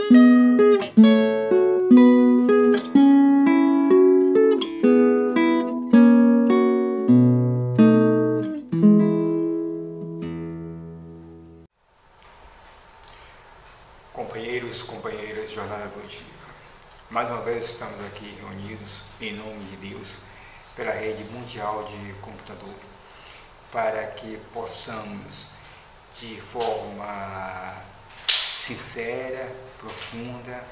Companheiros, companheiras de Jornada Evolutiva, mais uma vez estamos aqui reunidos em nome de Deus pela rede mundial de computador para que possamos de forma sincera, profunda,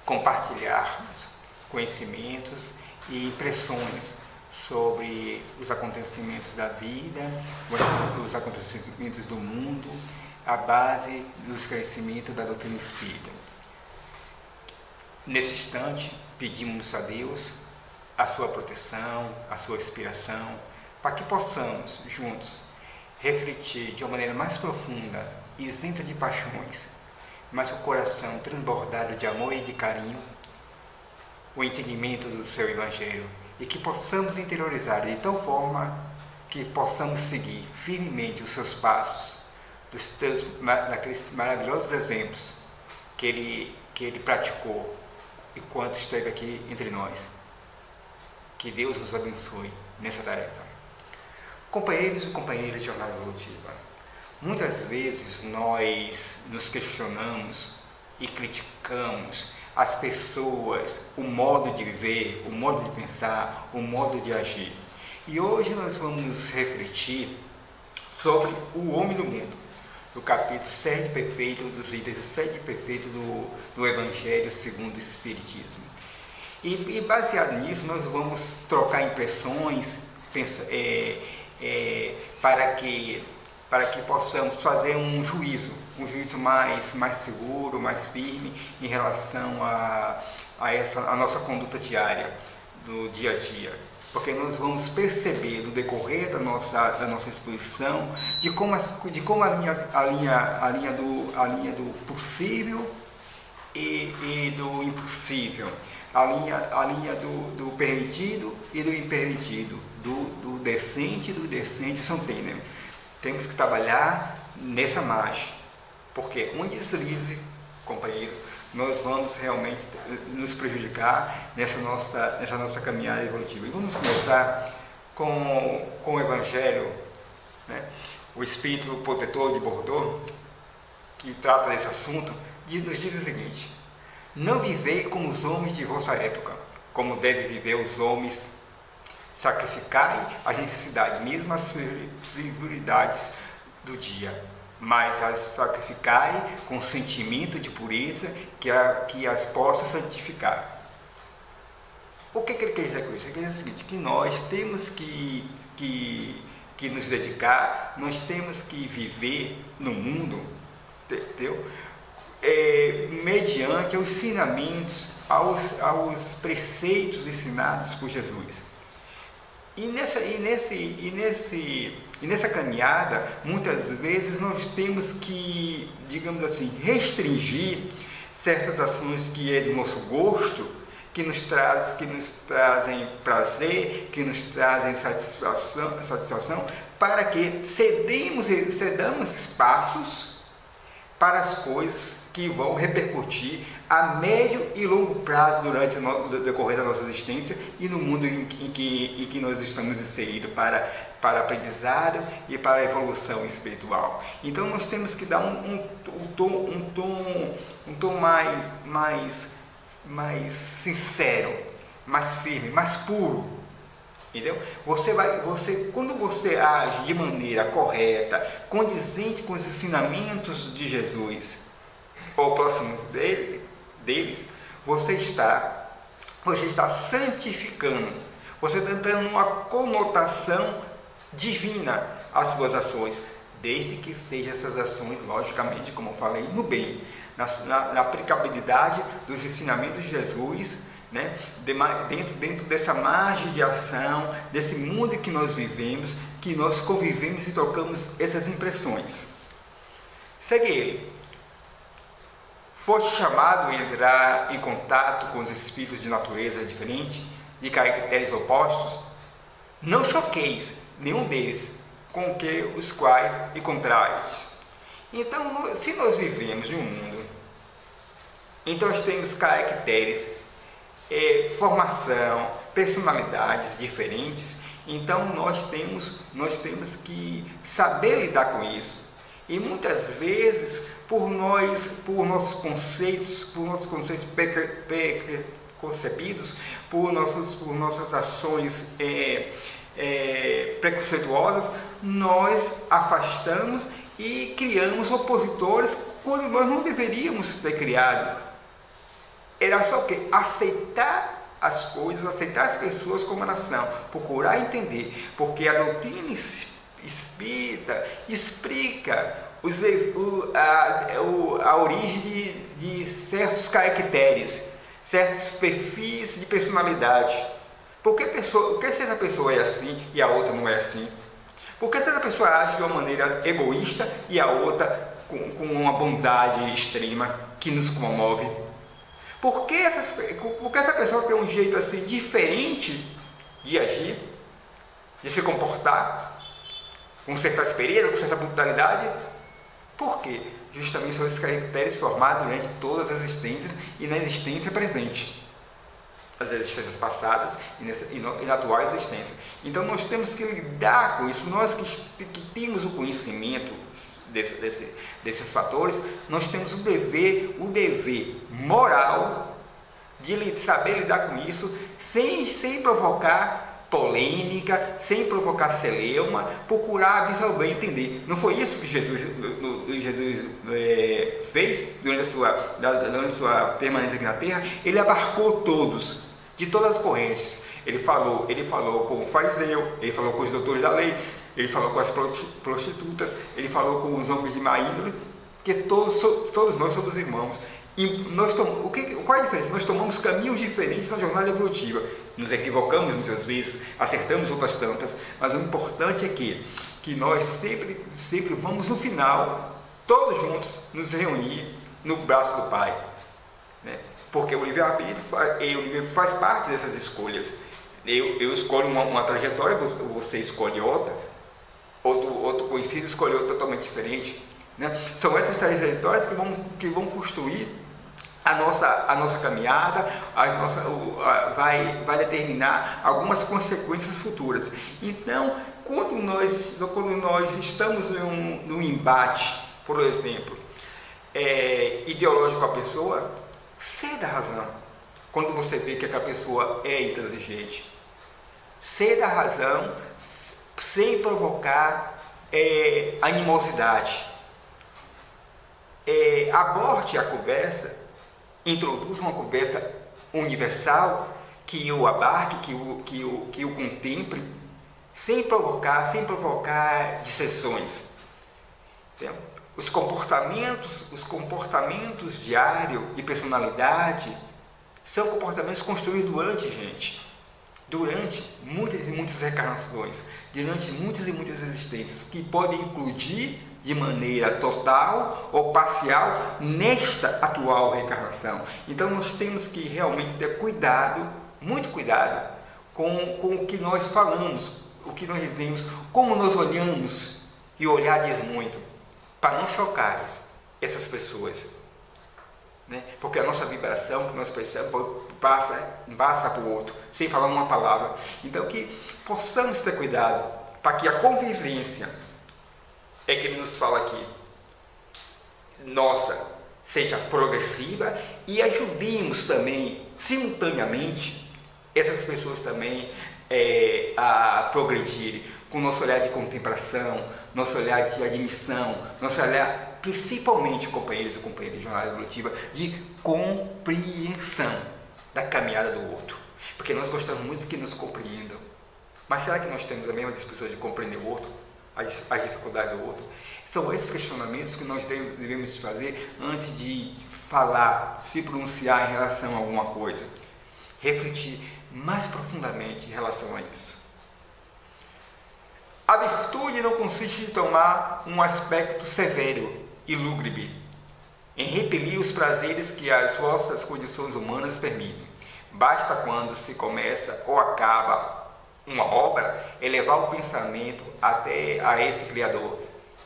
compartilharmos conhecimentos e impressões sobre os acontecimentos da vida, os acontecimentos do mundo, a base do esclarecimento da doutrina espírita. Nesse instante, pedimos a Deus a sua proteção, a sua inspiração, para que possamos, juntos, refletir de uma maneira mais profunda, isenta de paixões, mas com o coração transbordado de amor e de carinho, o entendimento do seu Evangelho, e que possamos interiorizar de tal forma que possamos seguir firmemente os seus passos, daqueles maravilhosos exemplos que ele praticou enquanto esteve aqui entre nós. Que Deus nos abençoe nessa tarefa. Companheiros e companheiras de Jornada Evolutiva, muitas vezes nós nos questionamos e criticamos as pessoas, o modo de viver, o modo de pensar, o modo de agir. E hoje nós vamos refletir sobre o homem do mundo, do capítulo 7 perfeito, dos itens do 7 perfeito do Evangelho segundo o Espiritismo. E baseado nisso, nós vamos trocar impressões para que possamos fazer um juízo mais seguro, mais firme em relação a nossa conduta diária, do dia a dia. Porque nós vamos perceber no decorrer da nossa exposição de como a linha do possível e do impossível, a linha do permitido e do impermitido, do decente e do indecente são tênues. Temos que trabalhar nessa margem, porque um deslize, companheiro, nós vamos realmente nos prejudicar nessa nossa caminhada evolutiva. E vamos começar com o Evangelho, né? O Espírito Protetor de Bordeaux, que trata desse assunto, nos diz o seguinte: não vivei como os homens de vossa época, como devem viver os homens. Sacrificai as necessidades, mesmo as frivolidades do dia, mas as sacrificai com sentimento de pureza que as possa santificar. O que ele quer dizer com isso? Ele quer dizer o seguinte, que nós temos que nos dedicar, nós temos que viver no mundo, entendeu? Mediante os ensinamentos, aos preceitos ensinados por Jesus. E nessa caminhada, muitas vezes nós temos que, digamos assim, restringir certas ações que é do nosso gosto, que nos trazem prazer, que nos trazem satisfação, para que cedamos espaços para as coisas que vão repercutir a médio e longo prazo durante o decorrer da nossa existência e no mundo em que nós estamos inseridos para aprendizado e para a evolução espiritual. Então nós temos que dar um tom mais sincero, mais firme, mais puro. Entendeu? Quando você age de maneira correta, condizente com os ensinamentos de Jesus, ou próximos deles, você está santificando, você está dando uma conotação divina às suas ações, desde que sejam essas ações, logicamente, como eu falei, no bem, na aplicabilidade dos ensinamentos de Jesus, né? Dentro dessa margem de ação, desse mundo que nós vivemos, que nós convivemos e trocamos essas impressões. Segue ele. Foste chamado a entrar em contato com os espíritos de natureza diferente, de caracteres opostos? Não choqueis nenhum deles com os quais encontrais. Então, se nós vivemos em um mundo Então nós temos caracteres, formação, personalidades diferentes. Então nós temos que saber lidar com isso. E muitas vezes, por nossos conceitos preconcebidos, por nossas ações preconceituosas, nós afastamos e criamos opositores quando nós não deveríamos ter criado. Era só o quê? Aceitar as coisas, aceitar as pessoas como elas são, procurar entender, porque a doutrina espírita explica a origem de certos caracteres, certos perfis de personalidade. Por que se essa pessoa é assim e a outra não é assim? Por que se essa pessoa age de uma maneira egoísta e a outra com uma bondade extrema que nos comove? Por que essa pessoa tem um jeito assim diferente de agir, de se comportar, com certa aspereza, com certa brutalidade? Por quê? Justamente são esses caracteres formados durante todas as existências e na existência presente, as existências passadas e na atual existência. Então nós temos que lidar com isso. Nós que temos o conhecimento desses fatores, nós temos o dever moral de saber lidar com isso sem provocar polêmica, sem provocar celeuma, procurar absorver e entender. Não foi isso que Jesus fez durante a sua permanência aqui na Terra? Ele abarcou todos, de todas as correntes. Ele falou com o fariseu, ele falou com os doutores da lei, ele falou com as prostitutas, ele falou com os homens de má índole, que todos nós somos irmãos. E qual é a diferença? Nós tomamos caminhos diferentes na jornada evolutiva. Nos equivocamos muitas vezes, acertamos outras tantas, mas o importante é que nós sempre vamos no final, todos juntos, nos reunir no braço do Pai, né? Porque o livre-arbítrio faz parte dessas escolhas. Eu escolho uma trajetória, você escolhe outra, outro conhecido escolhe outra totalmente diferente, né? São essas trajetórias que vão construir a nossa caminhada, vai determinar algumas consequências futuras. Então, quando nós estamos num embate, por exemplo, ideológico com a pessoa, ceda a razão. Quando você vê que aquela pessoa é intransigente, ceda a razão sem provocar animosidade. Aborte a conversa, introduza uma conversa universal que o abarque, que o contemple, sem provocar dissensões. Então, os comportamentos diários de personalidade são comportamentos construídos durante muitas e muitas reencarnações, durante muitas e muitas existências, que podem incluir de maneira total ou parcial nesta atual reencarnação. Então nós temos que realmente ter cuidado, muito cuidado com o que nós falamos, o que nós dizemos, como nós olhamos, e olhar diz muito, para não chocar essas pessoas, né? Porque a nossa vibração que nós percebemos passa para o outro, sem falar uma palavra. Então que possamos ter cuidado para que a convivência que ele nos fala aqui, nossa, seja progressiva, e ajudemos também, simultaneamente, essas pessoas também a progredirem, com o nosso olhar de contemplação, nosso olhar de admissão, nosso olhar, principalmente, companheiros e companheiras de jornada evolutiva, de compreensão da caminhada do outro. Porque nós gostamos muito que nos compreendam. Mas será que nós temos a mesma disposição de compreender o outro? As dificuldades do outro? São esses questionamentos que nós devemos fazer antes de falar, se pronunciar em relação a alguma coisa. Refletir mais profundamente em relação a isso. A virtude não consiste em tomar um aspecto severo e lúgubre, em repelir os prazeres que as vossas condições humanas permitem. Basta, quando se começa ou acaba uma obra, elevar o pensamento até a esse Criador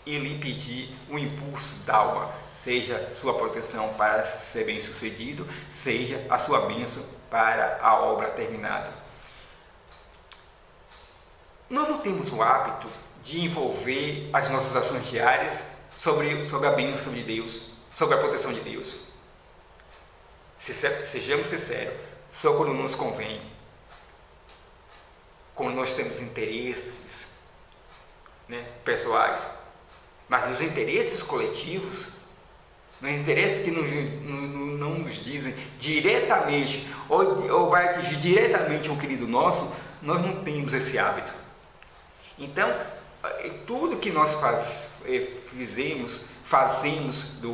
e lhe pedir o impulso da alma, seja sua proteção para ser bem sucedido, seja a sua bênção para a obra terminada. Nós não temos o hábito de envolver as nossas ações diárias sobre a bênção de Deus, sobre a proteção de Deus. Sejamos sinceros, só quando nos convém, quando nós temos interesses, né, pessoais, mas nos interesses coletivos, nos interesses que não nos dizem diretamente ou vai atingir diretamente um querido nosso, nós não temos esse hábito. Então, tudo que nós fazemos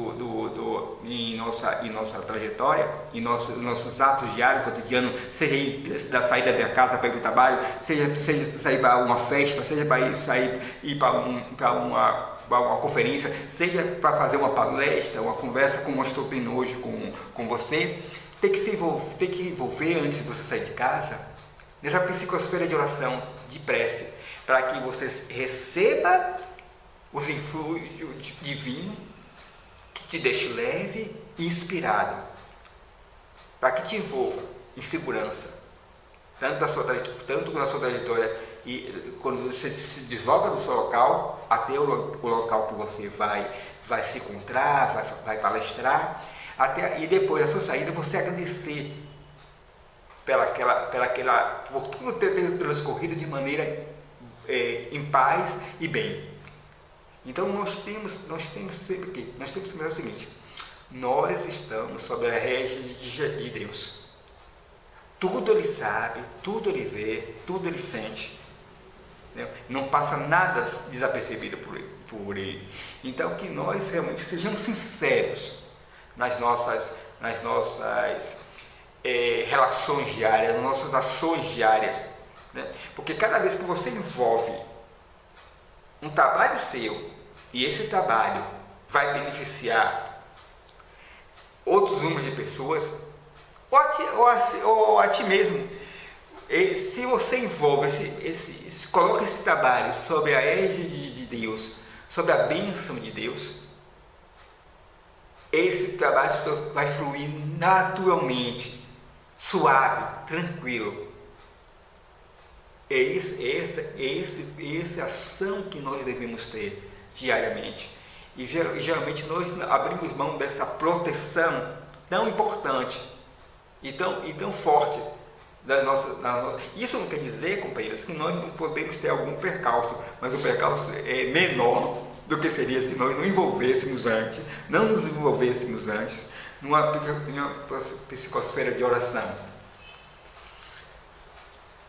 em nossa trajetória, em nossos atos diários, cotidianos, seja da saída da casa para ir para o trabalho, seja sair para uma festa, seja para ir para uma conferência, seja para fazer uma palestra, uma conversa como eu estou tendo hoje com você, tem que envolver antes de você sair de casa, nessa psicosfera de oração, de prece, para que você receba os influxos divinos que te deixe leve e inspirado, para que te envolva em segurança, tanto na sua trajetória e quando você se desloca do seu local até o local que você vai se encontrar, vai palestrar, e depois da sua saída você agradecer por tudo ter transcorrido de maneira em paz e bem. Então nós temos sempre que pensar o seguinte: nós estamos sob a régia de Deus. Tudo Ele sabe, tudo Ele vê, tudo Ele sente. Não passa nada desapercebido por Ele. Então que nós realmente sejamos sinceros nas nossas relações diárias, nas nossas ações diárias, né? Porque cada vez que você envolve um trabalho seu e esse trabalho vai beneficiar outros números de pessoas ou a ti mesmo, se você envolve coloca esse trabalho sob a égide de Deus, sob a bênção de Deus, esse trabalho vai fluir naturalmente, suave, tranquilo. Essa ação que nós devemos ter diariamente. E geralmente nós abrimos mão dessa proteção tão importante e tão forte da nossa. Isso não quer dizer, companheiros, que nós não podemos ter algum percalço, mas o percalço é menor do que seria se nós não nos envolvêssemos antes numa psicosfera de oração.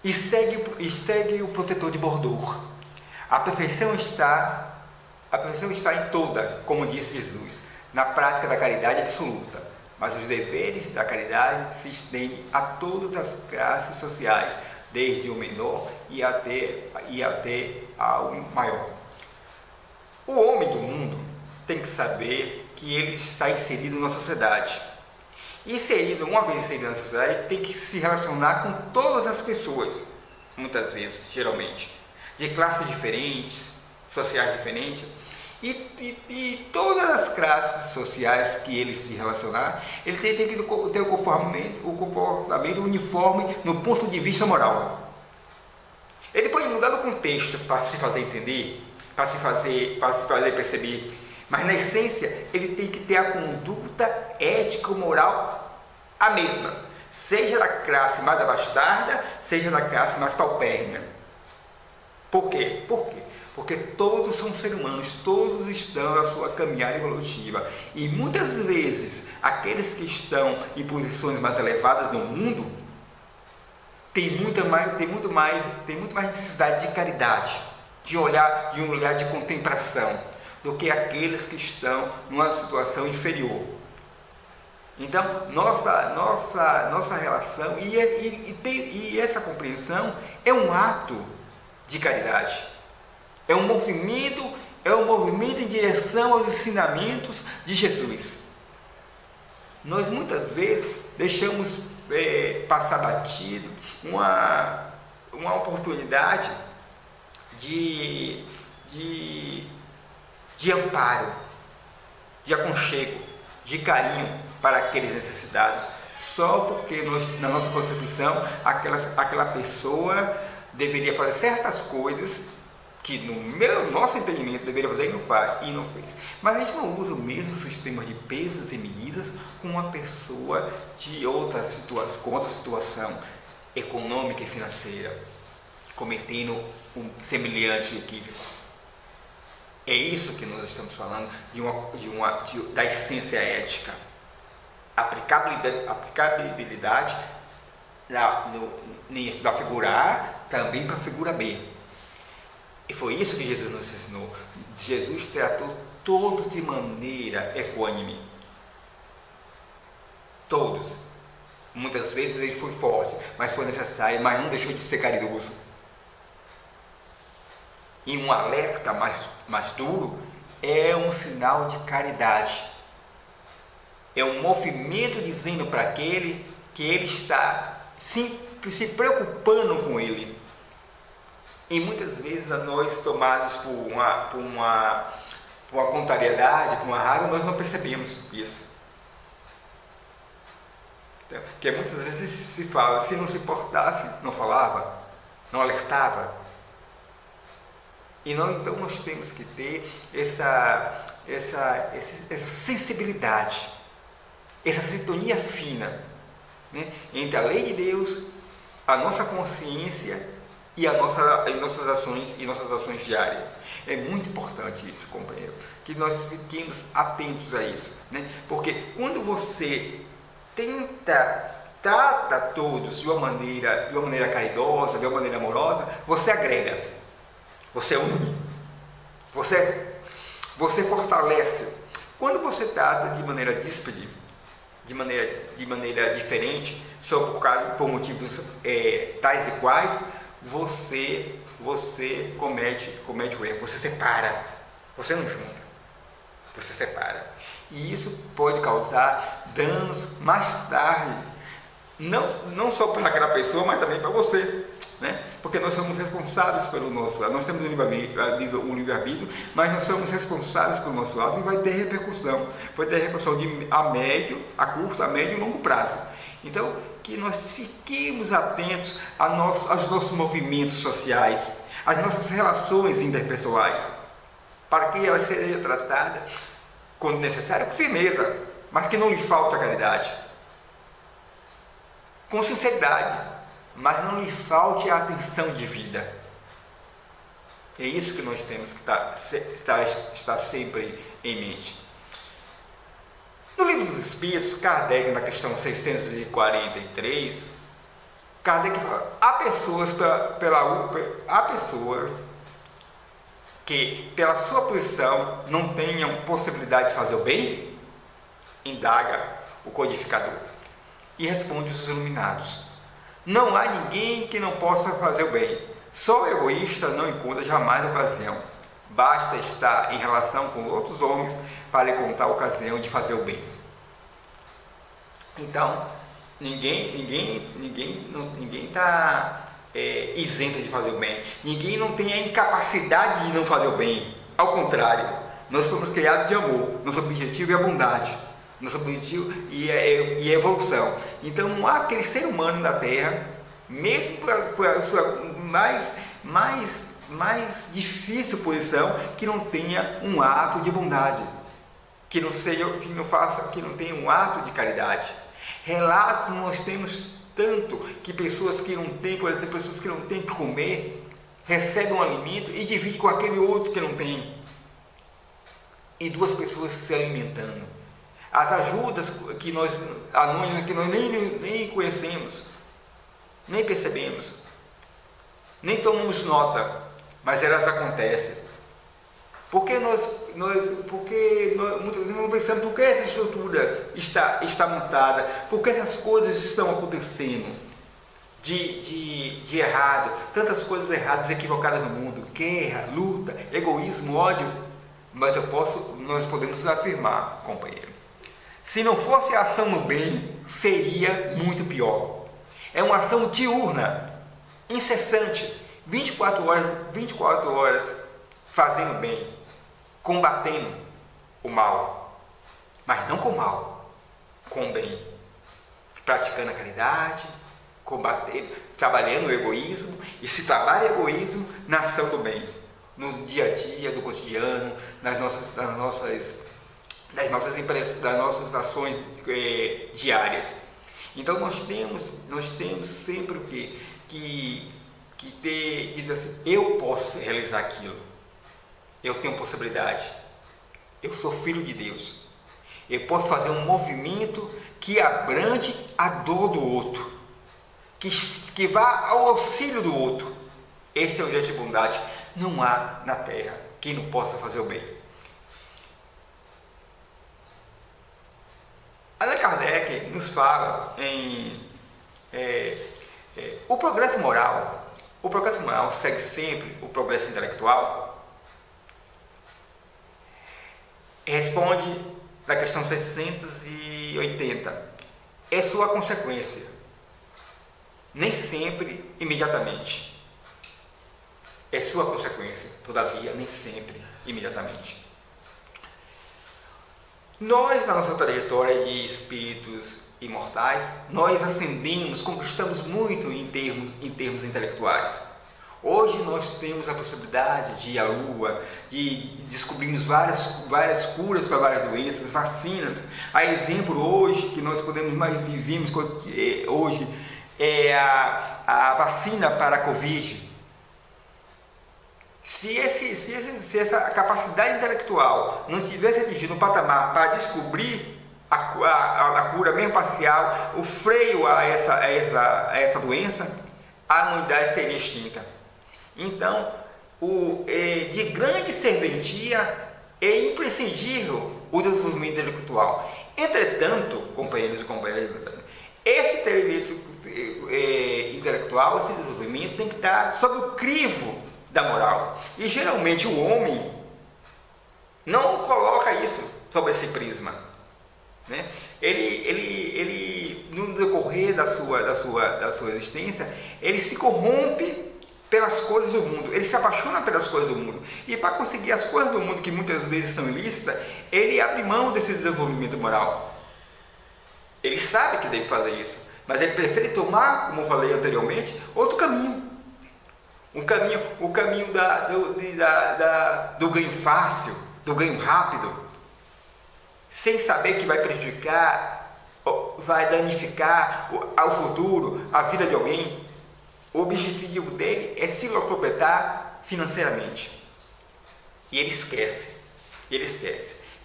E segue o protetor de Bordeaux. A perfeição está em toda, como disse Jesus, na prática da caridade absoluta. Mas os deveres da caridade se estendem a todas as classes sociais, desde o menor e até ao maior. O homem do mundo tem que saber que ele está inserido na sociedade. Uma vez inserido na sociedade, tem que se relacionar com todas as pessoas, muitas vezes, geralmente, de classes diferentes, sociais diferentes, e todas as classes sociais que ele se relacionar, ele tem que ter o comportamento uniforme no ponto de vista moral. Ele pode mudar no contexto para se fazer entender, para se fazer perceber, mas na essência ele tem que ter a conduta ético-moral a mesma, seja da classe mais abastada, seja da classe mais paupérrima. Por quê? Porque todos são seres humanos, todos estão na sua caminhada evolutiva, e muitas vezes aqueles que estão em posições mais elevadas no mundo têm muito mais necessidade de caridade, de um olhar de contemplação, do que aqueles que estão numa situação inferior. Então, nossa relação e essa compreensão é um ato de caridade, é um movimento em direção aos ensinamentos de Jesus. Nós muitas vezes deixamos passar batido uma oportunidade de amparo, de aconchego, de carinho para aqueles necessitados, só porque na nossa concepção aquela pessoa deveria fazer certas coisas que nosso entendimento deveria fazer e não faz, e não fez. Mas a gente não usa o mesmo sistema de pesos e medidas com uma pessoa de com outra situação econômica e financeira, cometendo um semelhante equívoco. É isso que nós estamos falando da essência ética. Aplicabilidade da figura A também para a figura B. E foi isso que Jesus nos ensinou. Jesus tratou todos de maneira equânime. Todos. Muitas vezes ele foi forte, mas foi necessário, mas não deixou de ser caridoso. E um alerta mais duro é um sinal de caridade. É um movimento dizendo para aquele que ele está se preocupando com ele. E muitas vezes nós, tomados por uma contrariedade, por uma raiva, nós não percebemos isso. Então, porque muitas vezes se fala, se não se importasse, não falava, não alertava. Então nós temos que ter essa sensibilidade, essa sintonia fina, né, entre a lei de Deus, a nossa consciência e nossas ações diárias. É muito importante isso, companheiro, que nós fiquemos atentos a isso, né? Porque quando você trata todos de uma maneira caridosa, de uma maneira amorosa, você agrega, você une, você fortalece. Quando você trata de maneira díspede, de maneira diferente, só por motivos tais e quais, você comete o erro, você separa, você não junta, você separa. E isso pode causar danos mais tarde, não só para aquela pessoa, mas também para você, né? Porque nós somos responsáveis nós temos um livre-arbítrio, mas nós somos responsáveis pelo nosso ato e vai ter repercussão a curto, a médio e longo prazo. Então, que nós fiquemos atentos aos nossos movimentos sociais, às nossas relações interpessoais, para que elas sejam tratadas, quando necessário, com firmeza, mas que não lhe falte a caridade. Com sinceridade, mas não lhe falte a atenção de vida. É isso que nós temos que estar sempre em mente. No Livro dos Espíritos, Kardec, na questão 643, Kardec fala: há pessoas que, pela sua posição, não tenham possibilidade de fazer o bem? Indaga o codificador. E responde os iluminados: não há ninguém que não possa fazer o bem. Só o egoísta não encontra jamais ocasião. Basta estar em relação com outros homens para encontrar a ocasião de fazer o bem. Então, ninguém está isento de fazer o bem. Ninguém não tem a incapacidade de não fazer o bem. Ao contrário, nós fomos criados de amor. Nosso objetivo é a bondade. Nosso objetivo e a evolução. Então, não há aquele ser humano na Terra, mesmo por a sua mais difícil posição, que não tenha um ato de bondade, que não tenha um ato de caridade. Relatos nós temos tanto que pessoas que não têm, por exemplo, pessoas que não têm que comer, recebem um alimento e dividem com aquele outro que não tem. E duas pessoas se alimentando. As ajudas que nós nem conhecemos, nem percebemos, nem tomamos nota, mas elas acontecem. Porque nós muitas vezes não pensamos por que essa estrutura está montada, por que essas coisas estão acontecendo de errado, tantas coisas erradas e equivocadas no mundo, guerra, luta, egoísmo, ódio. Mas nós podemos afirmar, companheiro, se não fosse a ação no bem, seria muito pior. É uma ação diurna, incessante, 24 horas fazendo bem, combatendo o mal. mas não com mal, com o bem, praticando a caridade, combatendo, trabalhando o egoísmo, e se trabalha o egoísmo na ação do bem, no dia a dia, do cotidiano, nas nossas ações diárias. Então nós temos sempre o quê? Que dizer assim, eu posso realizar aquilo, eu tenho possibilidade, eu sou filho de Deus, eu posso fazer um movimento que abrange a dor do outro, que vá ao auxílio do outro. Esse é o gesto de bondade. Não há na terra quem não possa fazer o bem. Allan Kardec nos fala em o progresso moral. O progresso moral segue sempre o progresso intelectual. Responde na questão 680. É sua consequência, nem sempre imediatamente. É sua consequência, todavia, nem sempre imediatamente. Nós, na nossa trajetória de espíritos imortais, nós ascendemos, conquistamos muito em termos intelectuais. Hoje nós temos a possibilidade de ir à Lua, de descobrirmos várias curas para várias doenças, vacinas. A exemplo hoje, que nós vivemos hoje, é a vacina para a Covid. Se essa capacidade intelectual não tivesse atingido um patamar para descobrir a cura mesmo parcial, o freio a essa doença, a humanidade seria extinta. Então, de grande serventia é imprescindível o desenvolvimento intelectual. Entretanto, companheiros e companheiras, esse desenvolvimento intelectual, esse desenvolvimento tem que estar sob o crivo da moral. E geralmente o homem não coloca isso sobre esse prisma, né? Ele no decorrer da sua existência, ele se corrompe pelas coisas do mundo, ele se apaixona pelas coisas do mundo, e para conseguir as coisas do mundo, que muitas vezes são ilícitas, ele abre mão desse desenvolvimento moral. Ele sabe que deve fazer isso, mas ele prefere tomar, como eu falei anteriormente, outro caminho. O caminho do ganho fácil, do ganho rápido, sem saber que vai prejudicar, vai danificar ao futuro a vida de alguém. O objetivo dele é se locupletar financeiramente. E ele esquece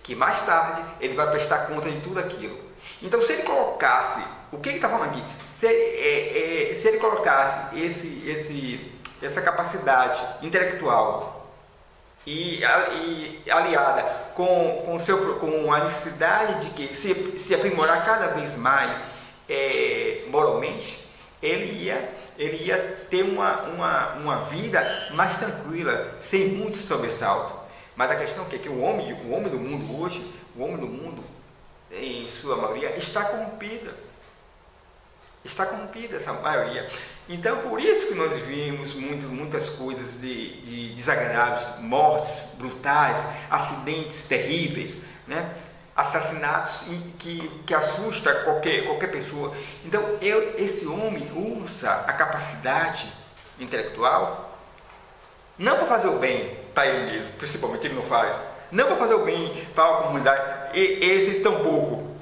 que mais tarde ele vai prestar conta de tudo aquilo. Então, se ele colocasse, o que ele está falando aqui? Se ele colocasse essa capacidade intelectual e aliada com a necessidade de que se aprimorar cada vez mais moralmente, ele ia ter uma vida mais tranquila, sem muito sobressalto. Mas a questão é que o homem do mundo hoje, em sua maioria, está corrompida. Está corrompida essa maioria. Então, por isso que nós vimos muitas coisas de desagradáveis, mortes brutais, acidentes terríveis, né? Assassinatos que assusta qualquer pessoa. Então, esse homem usa a capacidade intelectual não para fazer o bem para ele mesmo, principalmente ele não faz, não para fazer o bem para a comunidade, esse tampouco.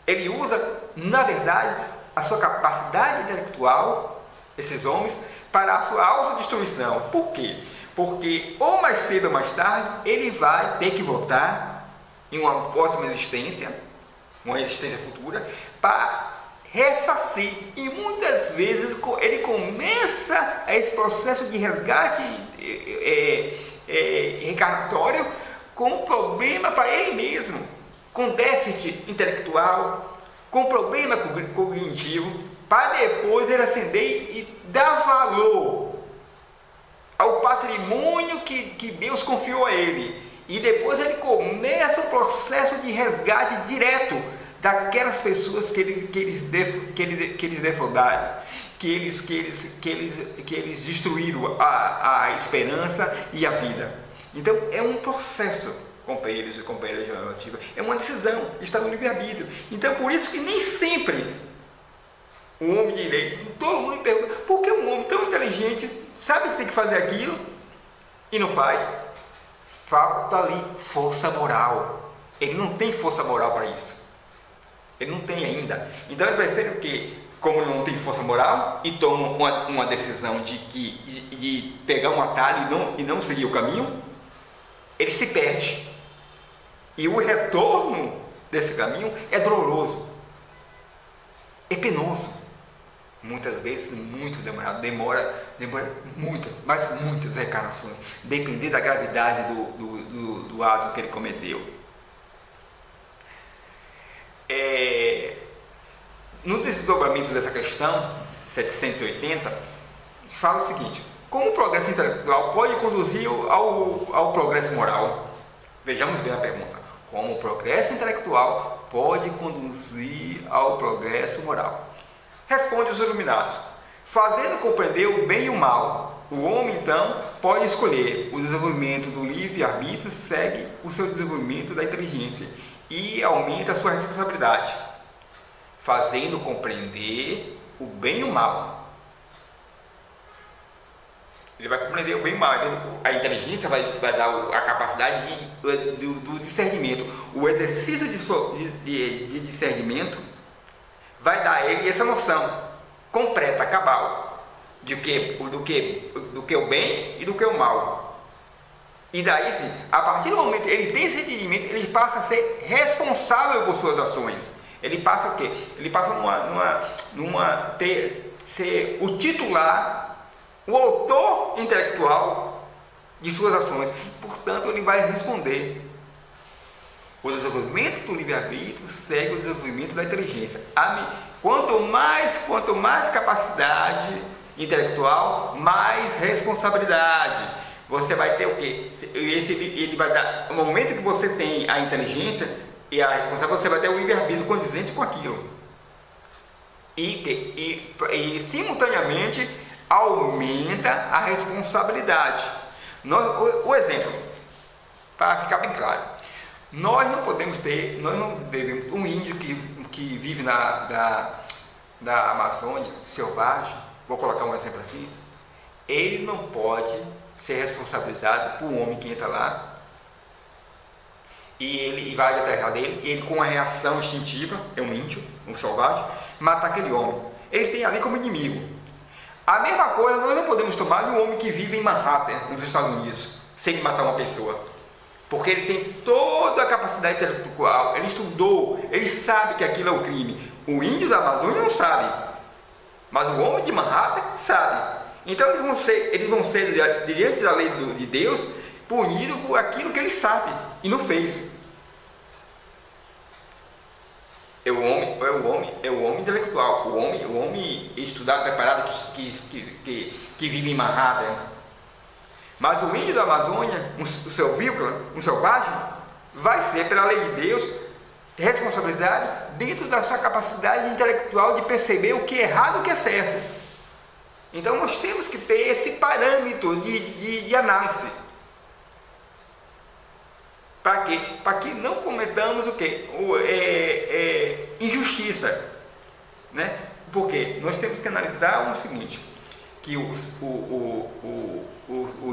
Ele usa, na verdade, a sua capacidade intelectual, esses homens, para a sua autodestruição. Por quê? Porque ou mais cedo ou mais tarde ele vai ter que voltar em uma próxima existência, uma existência futura, para ressarcir. E muitas vezes ele começa esse processo de resgate reencarnatório com problema para ele mesmo, com déficit intelectual, com problema cognitivo, para depois ele ascender e dar valor ao patrimônio que Deus confiou a ele. E depois ele começa o processo de resgate direto daquelas pessoas que eles defraudaram, que eles destruíram a esperança e a vida. Então é um processo, companheiros e companheiras de jornalismo, é uma decisão, está no livre-arbítrio. Então, por isso que nem sempre o homem de direito, todo mundo me pergunta, por que um homem tão inteligente sabe que tem que fazer aquilo e não faz? Falta ali força moral. Ele não tem força moral para isso. Ele não tem ainda. Então ele prefere o quê? Como ele não tem força moral e toma uma decisão de pegar um atalho e não seguir o caminho, ele se perde. E o retorno desse caminho é doloroso, é penoso. Muitas vezes muito demorado, demora muitas, mas muitas reencarnações, dependendo da gravidade do ato que ele cometeu. No desdobramento dessa questão 780, fala o seguinte: como o progresso intelectual pode conduzir ao progresso moral? Vejamos bem a pergunta: como o progresso intelectual pode conduzir ao progresso moral? Responde os iluminados: fazendo compreender o bem e o mal, o homem então pode escolher. O desenvolvimento do livre-arbítrio segue o seu desenvolvimento da inteligência e aumenta a sua responsabilidade, fazendo compreender o bem e o mal. Ele vai compreender o bem e o mal. A inteligência vai dar a capacidade do discernimento. O exercício de discernimento vai dar a ele essa noção completa, cabal, do que o bem e do que o mal. E daí, sim, a partir do momento que ele tem esse entendimento, ele passa a ser responsável por suas ações. Ele passa o quê? Ele passa ser o titular, o autor intelectual de suas ações. Portanto, ele vai responder. O desenvolvimento do livre-arbítrio segue o desenvolvimento da inteligência. Quanto mais capacidade intelectual, mais responsabilidade. Você vai ter o quê? Ele vai dar, no momento que você tem a inteligência e a responsabilidade, você vai ter o livre-arbítrio condizente com aquilo. E simultaneamente aumenta a responsabilidade. O exemplo, para ficar bem claro, nós não devemos, um índio que vive da Amazônia selvagem, vou colocar um exemplo assim, ele não pode ser responsabilizado por um homem que entra lá e ele vai à terra dele, ele com uma reação instintiva, é um índio, um selvagem, matar aquele homem. Ele tem ali como inimigo. A mesma coisa nós não podemos tomar de um homem que vive em Manhattan, nos Estados Unidos, sem matar uma pessoa. Porque ele tem toda a capacidade intelectual, ele estudou, ele sabe que aquilo é um crime. O índio da Amazônia não sabe, mas o homem de Manhattan sabe. Então eles vão ser diante da lei de Deus, punidos por aquilo que ele sabe e não fez. É o homem intelectual, o homem estudado, preparado, que vive em Manhattan. Mas o índio da Amazônia, o selvícola, um selvagem, vai ser, pela lei de Deus, responsabilidade dentro da sua capacidade intelectual de perceber o que é errado e o que é certo. Então nós temos que ter esse parâmetro de análise. Para quê? Para que não cometamos o quê? Injustiça. Né? Porque nós temos que analisar o seguinte, que o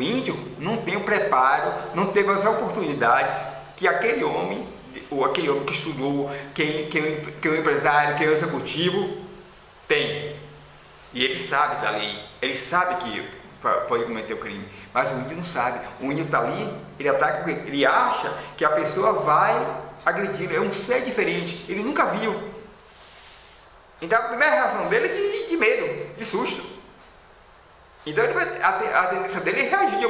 índio não tem o preparo, não teve as oportunidades que aquele homem que estudou, que é um empresário, que é um executivo, tem. E ele sabe da lei, ele sabe que pode cometer o crime, mas o índio não sabe. O índio está ali, ele ataca, ele acha que a pessoa vai agredir, é um ser diferente, ele nunca viu. Então a primeira reação dele é de medo, de susto. Então a tendência dele é reagir de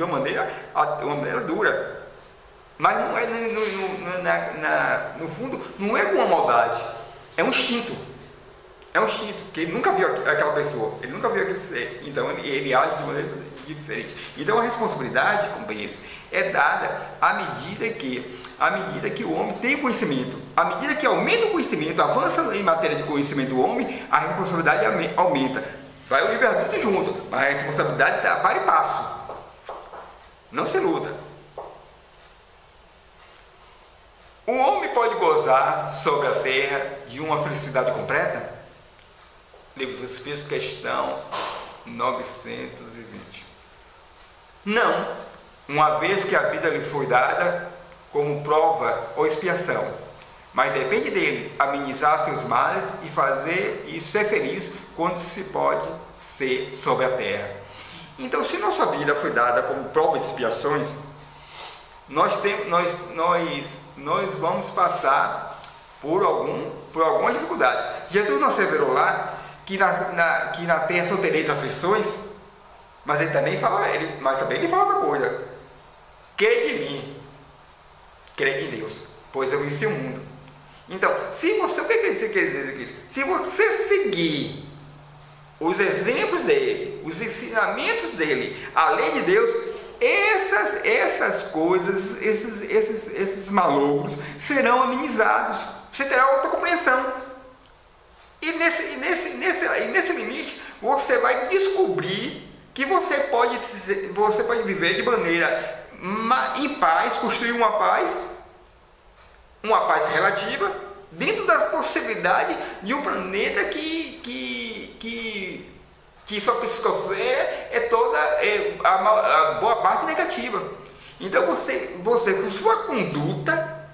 uma maneira dura. Mas não é no fundo, não é com uma maldade, é um instinto. É um instinto, porque ele nunca viu aquela pessoa, ele nunca viu aquele ser, então ele age de maneira diferente. Então a responsabilidade, companheiros, é dada à medida que o homem tem conhecimento. À medida que aumenta o conhecimento, avança em matéria de conhecimento o homem, a responsabilidade aumenta. Vai o livre-arbítrio junto, mas a responsabilidade está para e passo. Não se luta. O homem pode gozar sobre a terra de uma felicidade completa? Livro dos Espíritos, questão 920. Não, uma vez que a vida lhe foi dada como prova ou expiação, mas depende dele amenizar seus males e fazer e ser feliz quando se pode ser sobre a terra. Então, se nossa vida foi dada como prova e expiações, nós vamos passar por algumas dificuldades. Jesus não asseverou lá que na terra só tereis aflições, mas ele também fala outra coisa: crede em mim, crede em Deus, pois eu venci o mundo. Então, o que você quer dizer aqui? Se você seguir os exemplos dele, os ensinamentos dele, a lei de Deus, essas coisas, esses malogros serão amenizados. Você terá outra compreensão. E nesse limite, você vai descobrir que você pode viver de maneira em paz, construir uma paz relativa, dentro da possibilidade de um planeta que sua psicosfera é toda a boa parte negativa. Então você com sua conduta,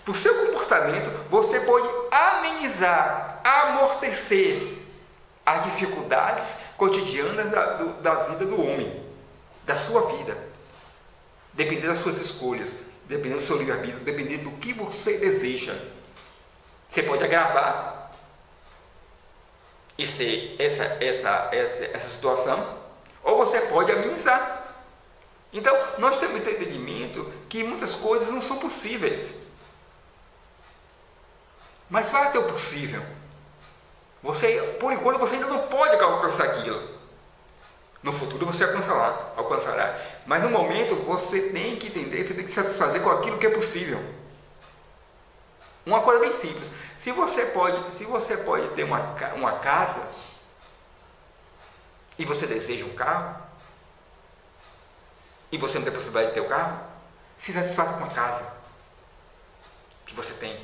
por seu comportamento, você pode amenizar, amortecer as dificuldades cotidianas da vida do homem, da sua vida, dependendo das suas escolhas, dependendo do seu livre-arbítrio, dependendo do que você deseja. Você pode agravar e ser essa situação, ou você pode amenizar. Então, nós temos esse entendimento que muitas coisas não são possíveis. Mas vai ter o possível. Por enquanto, você ainda não pode alcançar aquilo. No futuro você alcançará. Mas no momento você tem que entender, você tem que se satisfazer com aquilo que é possível. Uma coisa bem simples. Se você pode ter uma casa e você deseja um carro, e você não tem possibilidade de ter o carro, se satisfaça com a casa que você tem.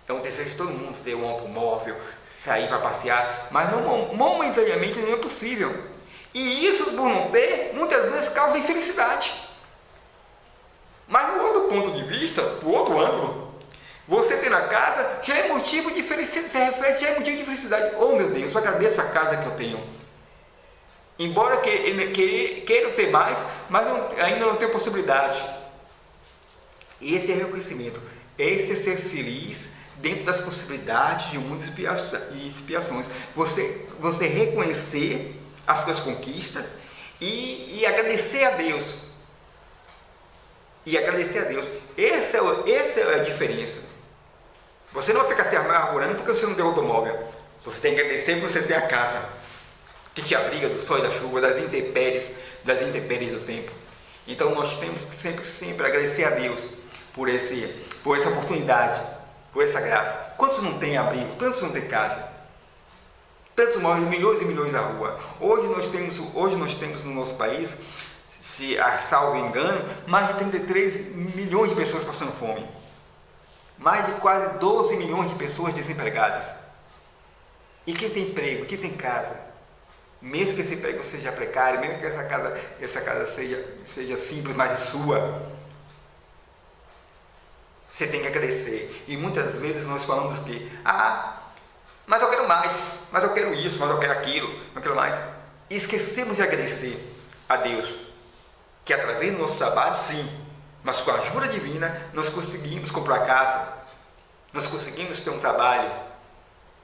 É um desejo de todo mundo ter um automóvel, sair para passear, mas momentaneamente não é possível. E isso, por não ter, muitas vezes causa infelicidade. Mas no outro ponto de vista, no outro ângulo, você ter na casa já é motivo de felicidade, se reflete, já é motivo de felicidade. Oh meu Deus, eu agradeço a casa que eu tenho. Embora queira ter mais, mas ainda não tenho possibilidade. Esse é reconhecimento, esse é ser feliz dentro das possibilidades de um mundo de expiações. Você reconhecer as suas conquistas e agradecer a Deus. E agradecer a Deus. Essa é a diferença. Você não vai ficar se amargurando porque você não tem automóvel. Você tem que agradecer porque você tem a casa que te abriga do sol e da chuva, das intempéries do tempo. Então nós temos que sempre agradecer a Deus por essa oportunidade, por essa graça. Quantos não têm abrigo? Tantos não têm casa? Tantos moram milhões e milhões na rua. Hoje nós temos no nosso país, se a salvo engano, mais de 33 milhões de pessoas passando fome. Mais de quase 12 milhões de pessoas desempregadas. E quem tem emprego, quem tem casa, mesmo que esse emprego seja precário, mesmo que essa casa seja simples, mas é sua, você tem que agradecer. E muitas vezes nós falamos que, mas eu quero mais, mas eu quero isso, mas eu quero aquilo, não quero mais. E esquecemos de agradecer a Deus, que através do nosso trabalho, sim, mas com a ajuda divina, nós conseguimos comprar casa, nós conseguimos ter um trabalho.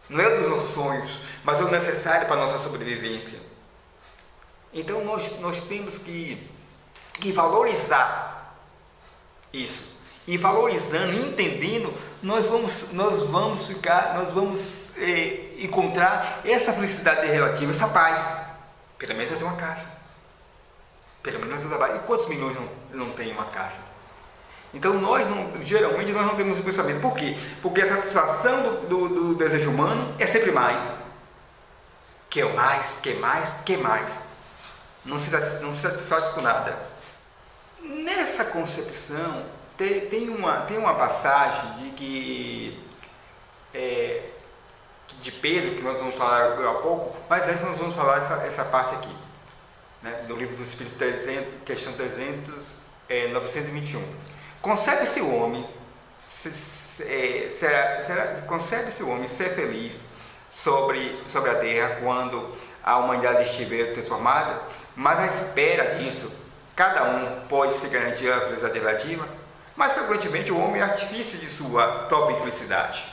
Não é dos nossos sonhos, mas é o necessário para a nossa sobrevivência. Então nós temos que valorizar isso. E valorizando, entendendo, nós vamos encontrar essa felicidade relativa, essa paz. Pelo menos eu tenho uma casa. Pelo menos eu tenho trabalho. E quantos milhões não têm uma casa? Então geralmente nós não temos esse pensamento. Por quê? Porque a satisfação do desejo humano é sempre mais. Quer mais, quer mais, quer mais. Não se satisfaz com nada. Nessa concepção, tem uma passagem de Pedro, que nós vamos falar agora a pouco, mas antes nós vamos falar essa parte aqui, né, do livro dos Espíritos 300, questão 921. Concebe-se o homem concebe-se o homem ser feliz sobre a terra quando a humanidade estiver transformada, mas à espera disso, cada um pode se garantir a felicidade relativa, mas frequentemente o homem é artifício de sua própria infelicidade.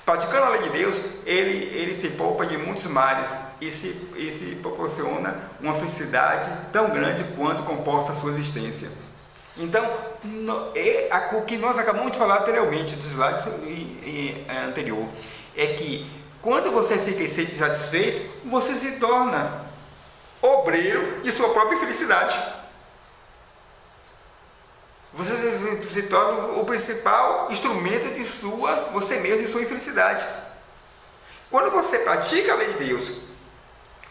Praticando a lei de Deus, ele se poupa de muitos males e se proporciona uma felicidade tão grande quanto comporta a sua existência. Então, o que nós acabamos de falar anteriormente, dos slides anterior, é que quando você fica insatisfeito, você se torna obreiro de sua própria felicidade. Você se torna o principal instrumento de você mesmo, de sua infelicidade. Quando você pratica a lei de Deus,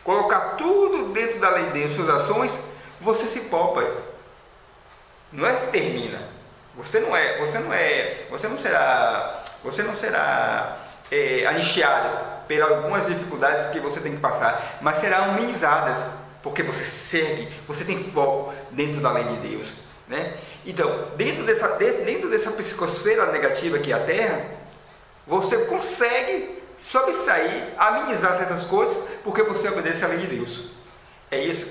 colocar tudo dentro da lei de Deus, suas ações, você se poupa. Não é que termina. Você não será anistiado pelas algumas dificuldades que você tem que passar, mas serão amenizadas, porque você tem foco dentro da lei de Deus, né? Então, dentro dessa psicosfera negativa que é a Terra, você consegue sobressair, amenizar certas coisas, porque você obedece à lei de Deus. É isso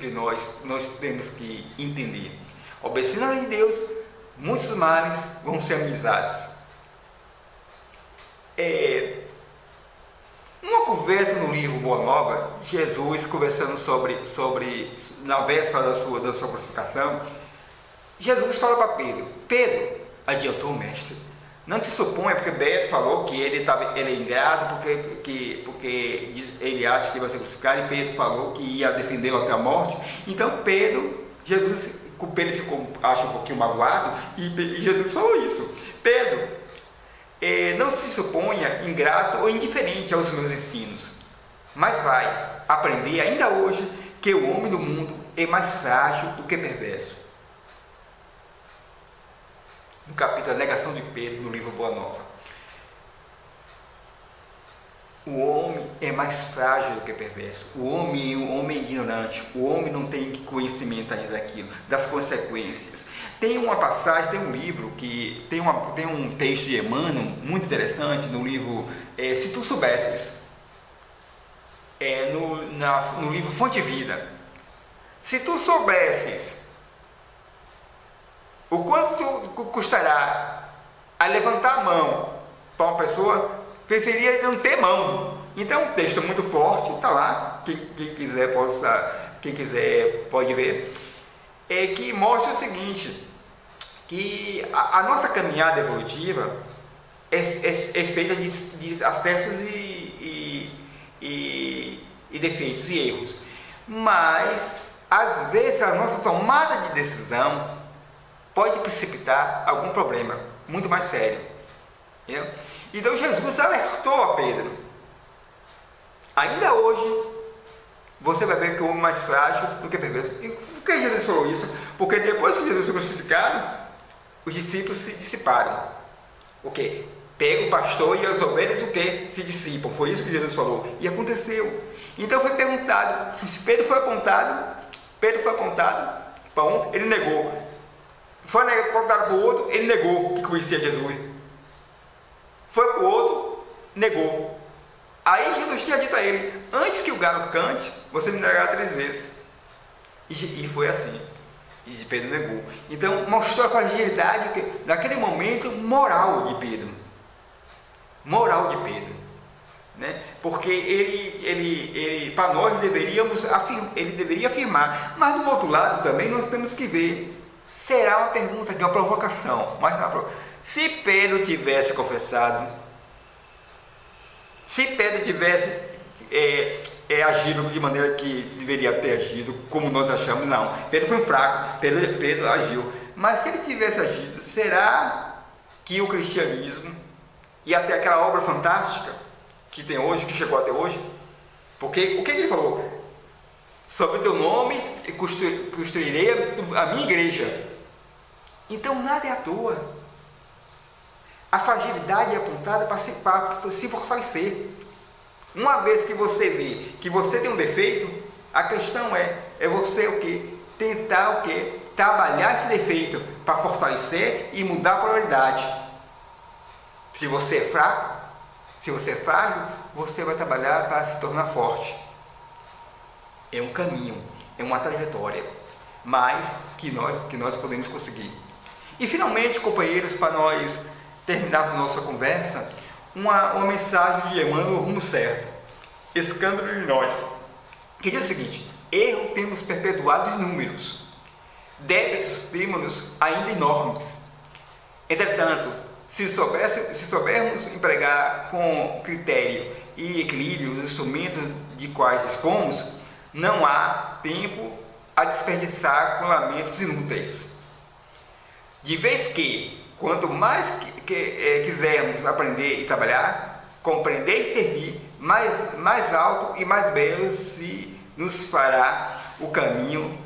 que nós temos que entender. Obedecendo à lei de Deus, muitos males vão ser amenizados. Uma conversa no livro Boa Nova, Jesus conversando na véspera da sua crucificação, Jesus fala para Pedro: Pedro, adiantou o mestre, não te suponha, porque Beto falou que ele é ingrato porque ele acha que vai ser crucificado, e Pedro falou que ia defendê-lo até a morte. Então Pedro ficou, acho, um pouquinho magoado, e Jesus falou isso: Pedro, não se suponha ingrato ou indiferente aos meus ensinos, mas vais aprender ainda hoje que o homem do mundo é mais frágil do que perverso. No capítulo A Negação de Pedro, no livro Boa Nova. O homem é mais frágil do que perverso. O homem é ignorante. O homem não tem conhecimento ainda daquilo, das consequências. Tem uma passagem, tem um livro que tem um texto de Emmanuel muito interessante no livro Se Tu Soubesses, no livro Fonte Vida. Se tu soubesses o quanto custará a levantar a mão para uma pessoa, preferia não ter mão. Então, um texto muito forte, está lá, quem quiser pode ver, que mostra o seguinte, que a nossa caminhada evolutiva é feita de acertos e defeitos e erros, mas às vezes a nossa tomada de decisão pode precipitar algum problema muito mais sério. Entendeu? Então Jesus alertou a Pedro: ainda hoje você vai ver que o homem é mais frágil do que perverso. E por que Jesus falou isso? Porque depois que Jesus foi crucificado, os discípulos se dissiparam. O quê? Pega o pastor e as ovelhas, o quê? Se dissipam. Foi isso que Jesus falou. E aconteceu. Então foi perguntado, se Pedro foi apontado para um, ele negou. Foi apontado para o outro, ele negou que conhecia Jesus. Foi para o outro, negou. Aí Jesus tinha dito a ele: antes que o galo cante, você me negará 3 vezes. E foi assim. E Pedro negou. Então mostrou a fragilidade, naquele momento, moral de Pedro. Né? Porque ele para nós ele deveria afirmar. Mas do outro lado também nós temos que ver. Será uma pergunta, que é uma provocação. Mas se Pedro tivesse confessado, se Pedro tivesse agido de maneira que deveria ter agido, como nós achamos, não. Pedro foi fraco, Pedro agiu. Mas se ele tivesse agido, será que o cristianismo e até aquela obra fantástica que tem hoje, que chegou até hoje, porque o que ele falou? Sobre o teu nome construirei a minha igreja. Então nada é à toa. A fragilidade é apontada para se fortalecer. Uma vez que você vê que você tem um defeito, a questão é você o quê? Tentar o quê? Trabalhar esse defeito para fortalecer e mudar a polaridade. Se você é fraco, se você é frágil, você vai trabalhar para se tornar forte. É um caminho, é uma trajetória, mas que nós podemos conseguir. E finalmente, companheiros, para nós terminarmos nossa conversa, uma mensagem de Emmanuel no rumo certo. Escândalo em nós, que diz o seguinte: erro temos perpetuado inúmeros, débitos temos ainda enormes. Entretanto, se soubermos empregar com critério e equilíbrio os instrumentos de quais dispomos, não há tempo a desperdiçar com lamentos inúteis. De vez que, quanto mais quisermos aprender e trabalhar, compreender e servir, mais alto e mais belo se nos fará o caminho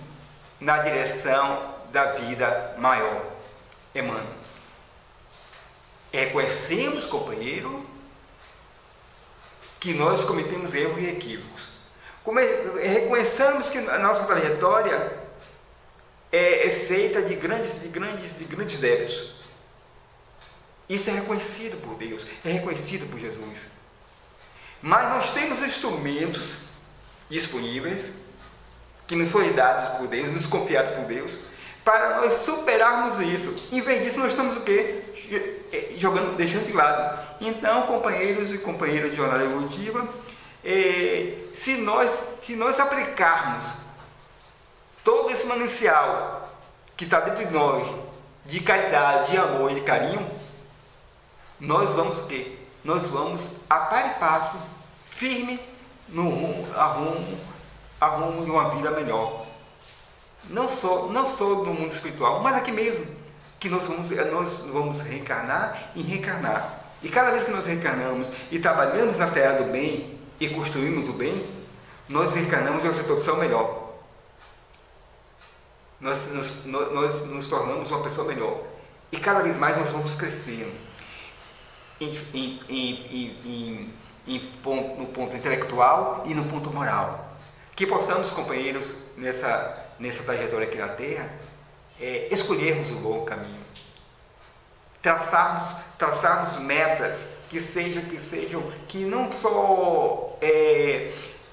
na direção da vida maior. Emmanuel. Reconhecemos, companheiro, que nós cometemos erros e equívocos. Reconheçamos que a nossa trajetória é feita de grandes débitos. Isso é reconhecido por Deus, é reconhecido por Jesus. Mas nós temos instrumentos disponíveis que nos foram dados por Deus, nos confiados por Deus, para nós superarmos isso. Em vez disso, nós estamos o quê? Deixando de lado. Então, companheiros e companheiras de jornada evolutiva, se nós aplicarmos todo esse manancial que está dentro de nós, de caridade, de amor e de carinho, nós vamos o quê? Nós vamos a par e passo, firme no rumo de uma vida melhor. Não só no mundo espiritual, mas aqui mesmo, que nós vamos reencarnar e reencarnar. E cada vez que nós reencarnamos e trabalhamos na seara do bem e construímos o bem, nós reencarnamos em uma situação melhor. Nós nos tornamos uma pessoa melhor. E cada vez mais nós vamos crescendo no ponto intelectual e no ponto moral. Que possamos, companheiros, nessa trajetória aqui na Terra, escolhermos o bom caminho, traçarmos metas que não só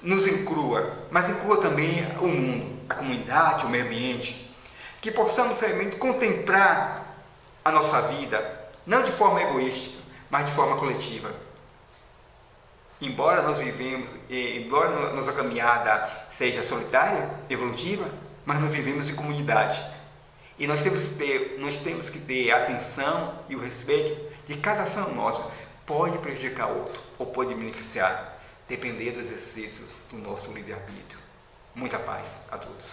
nos inclua, mas inclua também o mundo, a comunidade, o meio ambiente, que possamos realmente contemplar a nossa vida, não de forma egoísta, mas de forma coletiva. Embora nossa caminhada seja solitária, evolutiva, mas nós vivemos em comunidade. E nós temos que ter a atenção e o respeito de cada ação nossa. Pode prejudicar outro ou pode beneficiar, dependendo do exercício do nosso livre-arbítrio. Muita paz a todos.